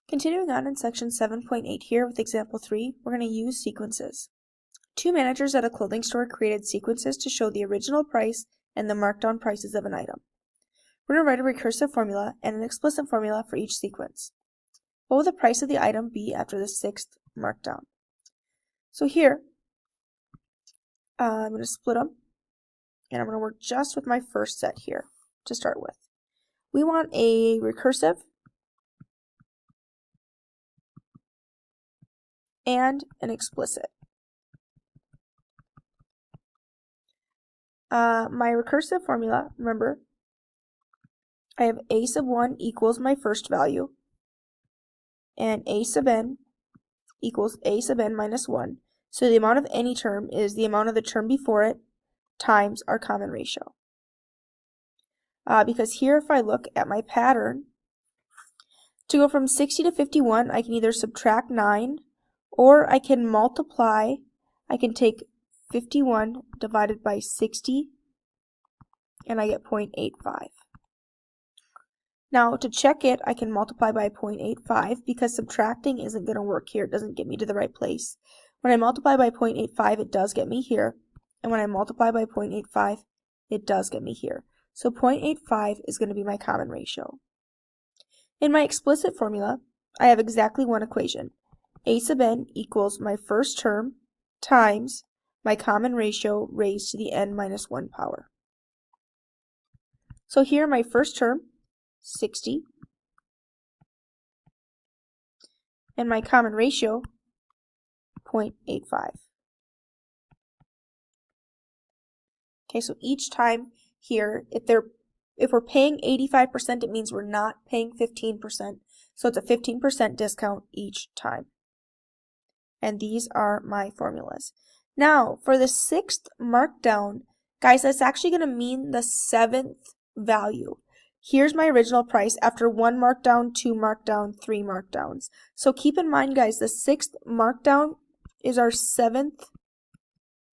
Continuing on in section 7.8 here with example 3, we're going to use sequences. Two managers at a clothing store created sequences to show the original price and the markdown prices of an item. We're going to write a recursive formula and an explicit formula for each sequence. What will the price of the item be after the sixth markdown? So here, I'm going to split them, and I'm going to work just with my first set here to start with. We want a recursive and an explicit. My recursive formula, remember, I have a sub 1 equals my first value, and a sub n equals a sub n minus 1. So the amount of any term is the amount of the term before it times our common ratio. Because here, if I look at my pattern, to go from 60 to 51, I can either subtract 9, or I can multiply. I can take 51 divided by 60, and I get 0.85. Now, to check it, I can multiply by 0.85 because subtracting isn't going to work here. It doesn't get me to the right place. When I multiply by 0.85, it does get me here. And when I multiply by 0.85, it does get me here. So 0.85 is going to be my common ratio. In my explicit formula, I have exactly one equation. A sub n equals my first term times my common ratio raised to the n minus 1 power. So here, my first term, 60, and my common ratio, 0.85. Okay, so each time here, if we're paying 85%, it means we're not paying 15%. So it's a 15% discount each time. And these are my formulas. Now, for the sixth markdown, guys, that's actually going to mean the seventh value. Here's my original price after 1 markdown, 2 markdown, 3 markdowns. So keep in mind, guys, the sixth markdown is our seventh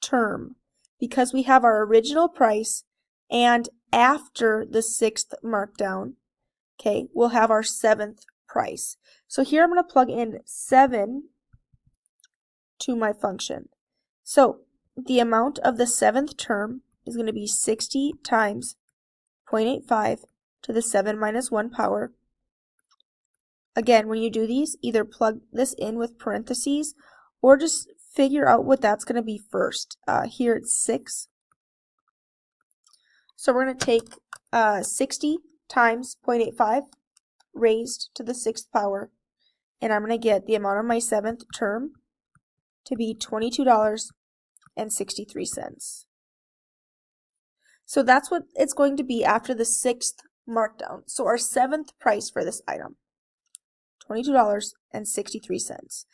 term because we have our original price, and after the sixth markdown, okay, we'll have our seventh price. So here I'm going to plug in 7 to my function. So the amount of the seventh term is going to be 60 times 0.85 to the 7 minus 1 power. Again, when you do these, either plug this in with parentheses or just figure out what that's going to be first. Here it's 6. So we're going to take 60 times 0.85 raised to the 6th power, and I'm going to get the amount of my seventh term to be $22.63. So that's what it's going to be after the sixth markdown. So our seventh price for this item, $22.63.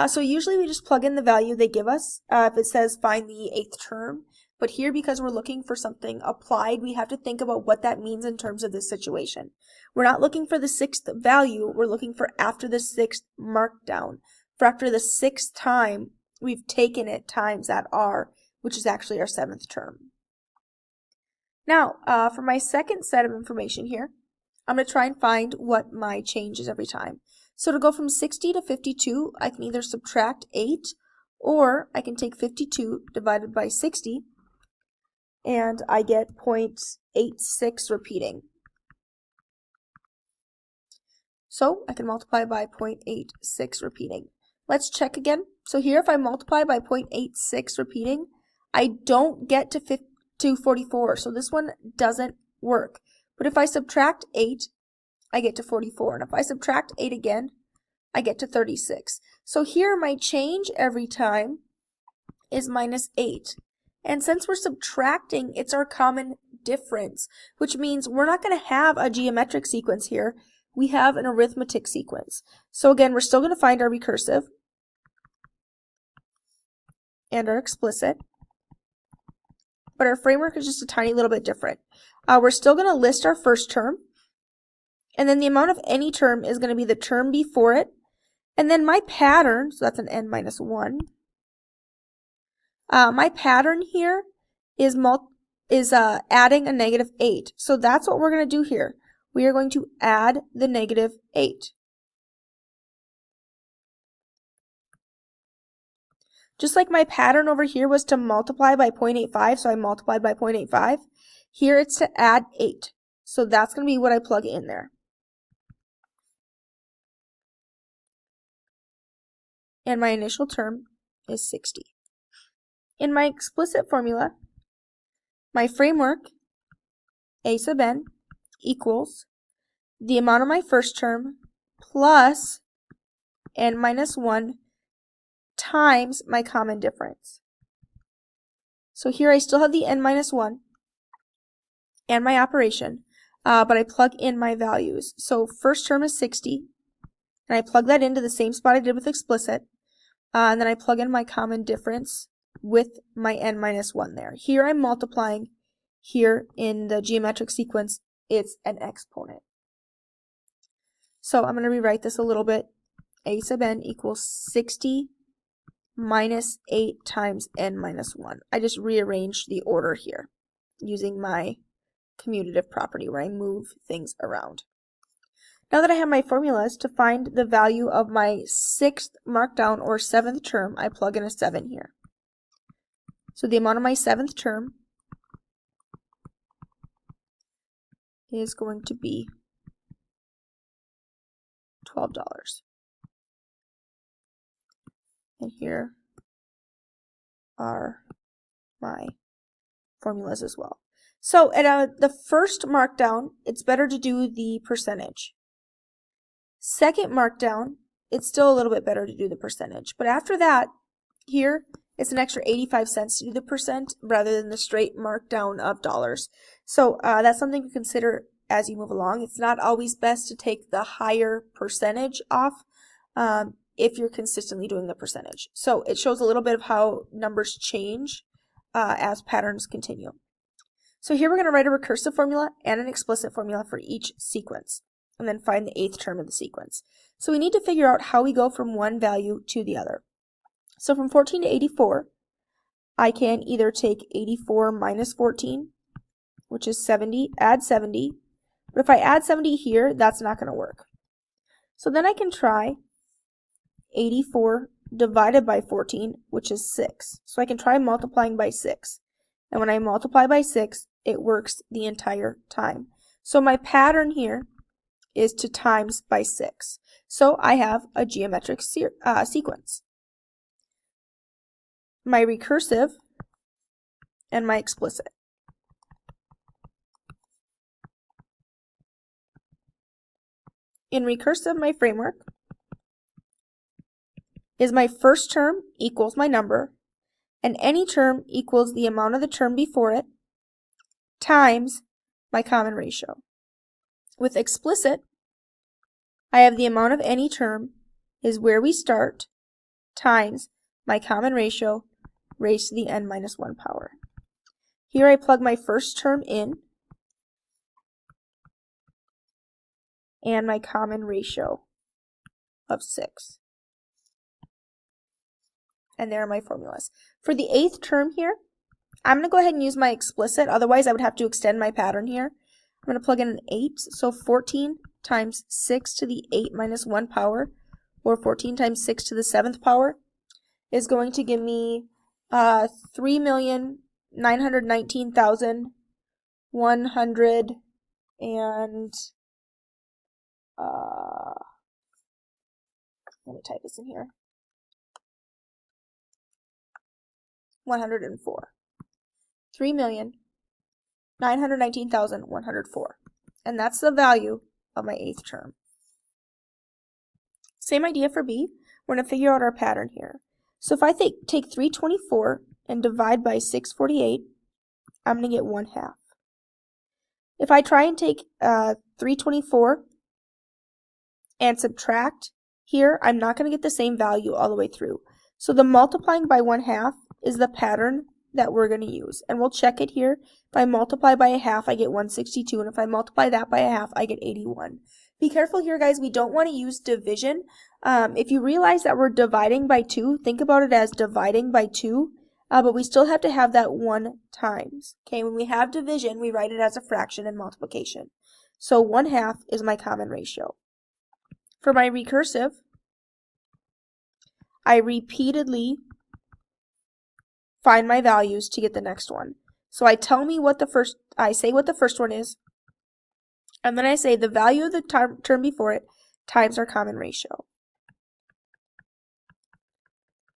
So usually we just plug in the value they give us if it says find the 8th term. But here, because we're looking for something applied, we have to think about what that means in terms of this situation. We're not looking for the 6th value, we're looking for after the 6th markdown. For after the 6th time, we've taken it times that R, which is actually our 7th term. Now, for my second set of information here, I'm going to try and find what my change is every time. So to go from 60 to 52, I can either subtract 8, or I can take 52 divided by 60, and I get 0.86 repeating. So I can multiply by 0.86 repeating. Let's check again. So here, if I multiply by 0.86 repeating, I don't get to 44, so this one doesn't work. But if I subtract 8, I get to 44, and if I subtract 8 again, I get to 36. So here, my change every time is minus 8. And since we're subtracting, it's our common difference, which means we're not going to have a geometric sequence here. We have an arithmetic sequence. So again, we're still going to find our recursive and our explicit, but our framework is just a tiny little bit different. We're still going to list our first term, and then the amount of any term is going to be the term before it, and then my pattern, so that's an n minus 1. My pattern here is adding a negative 8. So that's what we're going to do here. We are going to add the negative 8. Just like my pattern over here was to multiply by 0.85, so I multiplied by 0.85, here it's to add 8. So that's going to be what I plug in there. And my initial term is 60. In my explicit formula, my framework, a sub n, equals the amount of my first term plus n minus 1 times my common difference. So here I still have the n minus 1 and my operation, but I plug in my values. So first term is 60, and I plug that into the same spot I did with explicit, and then I plug in my common difference with my n minus 1 there. Here I'm multiplying. Here in the geometric sequence, it's an exponent. So I'm going to rewrite this a little bit. A sub n equals 60 minus 8 times n minus 1. I just rearranged the order here using my commutative property where I move things around. Now that I have my formulas, to find the value of my 6th markdown or 7th term, I plug in a 7 here. So the amount of my 7th term is going to be $12. And here are my formulas as well. So at the first markdown, it's better to do the percentage. Second markdown, it's still a little bit better to do the percentage. But after that, here, it's an extra 85 cents to do the percent rather than the straight markdown of dollars. So that's something to consider as you move along. It's not always best to take the higher percentage off if you're consistently doing the percentage. So it shows a little bit of how numbers change as patterns continue. So here we're going to write a recursive formula and an explicit formula for each sequence, and then find the 8th term of the sequence. So we need to figure out how we go from one value to the other. So from 14 to 84, I can either take 84 minus 14, which is 70, add 70. But if I add 70 here, that's not going to work. So then I can try 84 divided by 14, which is 6. So I can try multiplying by 6. And when I multiply by 6, it works the entire time. So my pattern here is to times by 6. So I have a geometric sequence. My recursive and my explicit. In recursive, my framework is my first term equals my number, and any term equals the amount of the term before it times my common ratio. With explicit, I have the amount of any term is where we start times my common ratio raised to the n minus 1 power. Here I plug my first term in and my common ratio of 6. And there are my formulas. For the 8th term here, I'm going to go ahead and use my explicit, otherwise I would have to extend my pattern here. I'm going to plug in an 8, so 14 times 6 to the 8 minus 1 power, or 14 times 6 to the 7th power, is going to give me 3,919,100 and let me type this in here. 104. 3,919,104. And that's the value of my 8th term. Same idea for B. We're going to figure out our pattern here. So if I take 324 and divide by 648, I'm going to get 1/2. If I try and take 324 and subtract here, I'm not going to get the same value all the way through. So the multiplying by 1/2 is the pattern that we're going to use. And we'll check it here. If I multiply by 1/2, I get 162. And if I multiply that by 1/2, I get 81. Be careful here, guys. We don't want to use division. If you realize that we're dividing by 2, think about it as dividing by 2. But we still have to have that 1 times. Okay, when we have division, we write it as a fraction and multiplication. So 1/2 is my common ratio. For my recursive, I repeatedly find my values to get the next one. So I say what the first one is, and then I say the value of the term before it times our common ratio.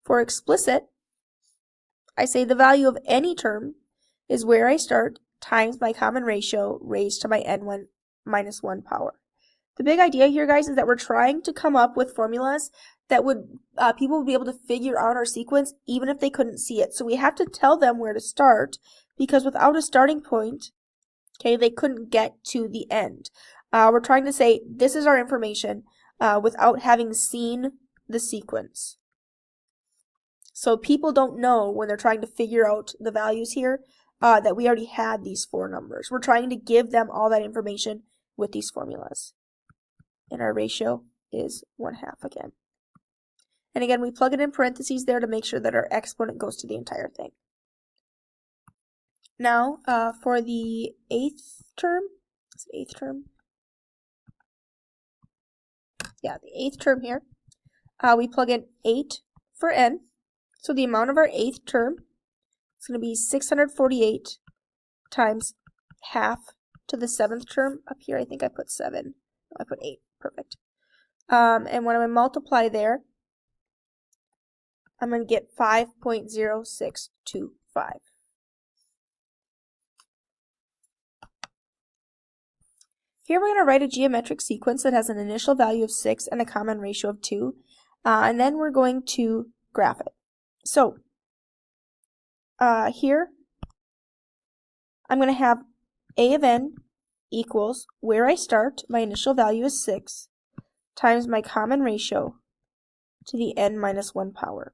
For explicit, I say the value of any term is where I start times my common ratio raised to my n1 minus 1 power. The big idea here, guys, is that we're trying to come up with formulas that people would be able to figure out our sequence even if they couldn't see it. So we have to tell them where to start, because without a starting point, okay, they couldn't get to the end. We're trying to say this is our information without having seen the sequence. So people don't know when they're trying to figure out the values here that we already had these 4 numbers. We're trying to give them all that information with these formulas. And our ratio is 1/2 again. And again, we plug it in parentheses there to make sure that our exponent goes to the entire thing. Now, for the 8th term, Yeah, the 8th term here, we plug in 8 for n. So the amount of our 8th term is going to be 648 times half to the 7th term. Up here, I think I put 7. No, I put 8. Perfect. And when I multiply there, I'm going to get 5.0625. Here we're going to write a geometric sequence that has an initial value of 6 and a common ratio of 2. And then we're going to graph it. So here I'm going to have a of n equals where I start, my initial value is 6, times my common ratio to the n minus 1 power.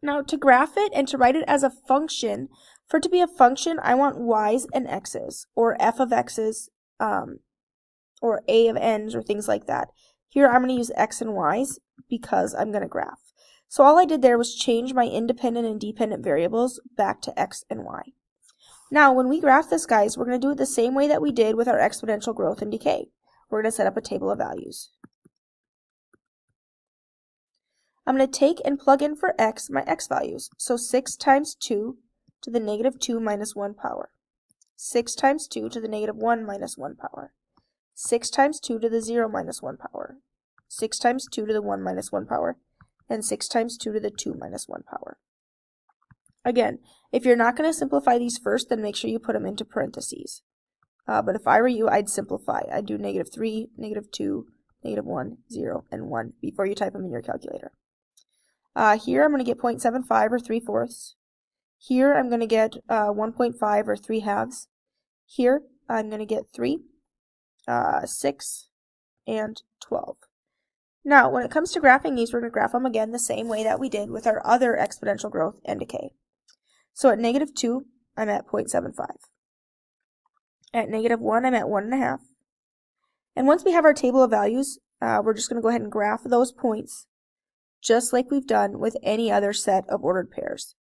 Now to graph it and to write it as a function, for it to be a function, I want y's and x's, or f of x's, or a of n's, or things like that. Here I'm going to use x and y's because I'm going to graph. So all I did there was change my independent and dependent variables back to x and y. Now when we graph this, guys, we're going to do it the same way that we did with our exponential growth and decay. We're going to set up a table of values. I'm going to take and plug in for x my x values. So 6 times 2 to the negative 2 minus 1 power. 6 times 2 to the negative 1 minus 1 power. 6 times 2 to the 0 minus 1 power. 6 times 2 to the 1 minus 1 power. And 6 times 2 to the 2 minus 1 power. Again, if you're not going to simplify these first, then make sure you put them into parentheses. But if I were you, I'd simplify. I'd do negative 3, negative 2, negative 1, 0, and 1 before you type them in your calculator. Here I'm going to get 0.75 or 3/4. Here I'm going to get 1.5 or 3/2. Here I'm going to get 3, 6, and 12. Now when it comes to graphing these, we're going to graph them again the same way that we did with our other exponential growth and decay. So at negative 2, I'm at 0.75. At negative 1, I'm at 1.5. And once we have our table of values, we're just going to go ahead and graph those points just like we've done with any other set of ordered pairs.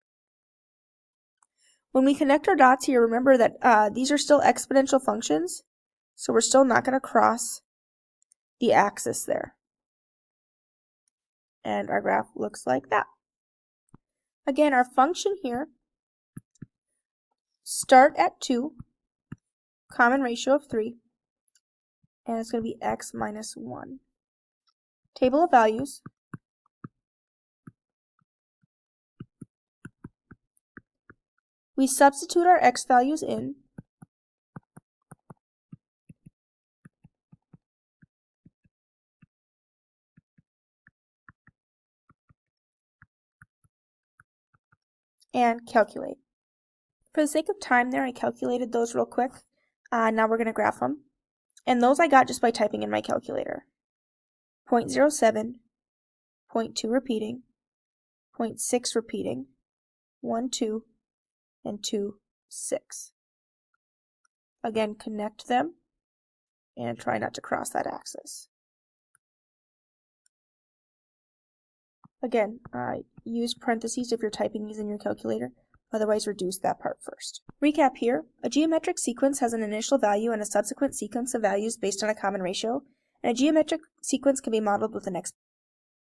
When we connect our dots here, remember that these are still exponential functions, so we're still not going to cross the axis there. And our graph looks like that. Again, our function here, start at 2, common ratio of 3, and it's going to be x minus 1. Table of values. We substitute our x values in. And calculate. For the sake of time there, I calculated those real quick. Now we're going to graph them. And those I got just by typing in my calculator. 0.07, 0.2 repeating, 0.6 repeating, 1, 2, and 2, 6. Again, connect them and try not to cross that axis. Again, use parentheses if you're typing these in your calculator, otherwise reduce that part first. Recap here, a geometric sequence has an initial value and a subsequent sequence of values based on a common ratio, and a geometric sequence can be modeled with an